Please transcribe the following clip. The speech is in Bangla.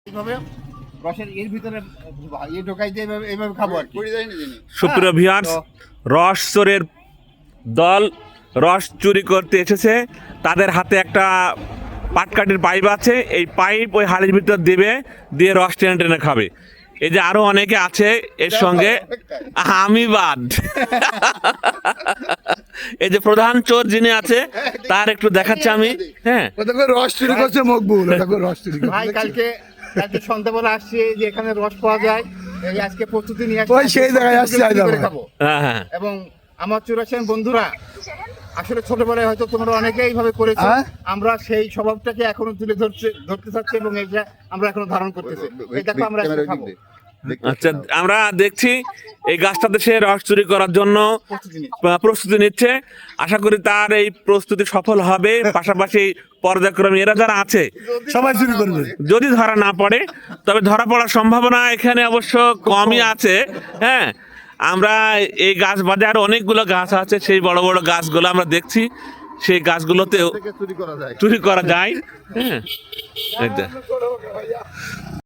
এইভাবে রসের এর ভিতরে ঢোকাই দিয়ে এইভাবে খাবো আর কি। সুপ্রিয় ভিউয়ার্স, রস চোরের দল রস চুরি করতে এসেছে। তাদের হাতে একটা পাটকাঠির পাইপ আছে, এই পাইপ ওই হাড়ির ভিতর দিবে, দিয়ে রস টেনে টেনে খাবে। এই যে আরো অনেকে আছে এর সঙ্গে, আমি বাদ। এই যে প্রধান চোর যিনি আছে তার একটু দেখাচ্ছি আমি। হ্যাঁ, রস চুরি করছে মকবুল, রস চুরি ভাই কালকে সন্ধ্যাবেলা আসছি যে এখানে রস পাওয়া যায়, এই আজকে প্রস্তুতি নিয়ে ওই সেই জায়গায় আসছি খাবো। হ্যাঁ, এবং আমার চুরাশিয়ান বন্ধুরা আসলে ছোটবেলায় হয়তো তোমরা অনেকেই এইভাবে করেছো, আমরা সেই স্বভাবটাকে এখনো তুলে ধরতে চাচ্ছি এবং এটা আমরা এখনো ধারণ করতেছি। এই দেখো আমরা আজকে খাবো। আচ্ছা, আমরা দেখছি এই গাছটাতে সে রস চুরি করার জন্য প্রস্তুতি নিচ্ছে। আশা করি তার এই প্রস্তুতি সফল হবে। পাশাপাশি পর্যায়ক্রমে এরা যারা আছে সবাই চুরি করবে। যদি ধরা না পড়ে, তবে ধরা পড়ার সম্ভাবনা এখানে অবশ্য কমই আছে। হ্যাঁ, আমরা এই গাছ বাদে আরো অনেকগুলো গাছ আছে, সেই বড় বড় গাছগুলো আমরা দেখছি, সেই গাছগুলোতেও চুরি করা যায়। হ্যাঁ,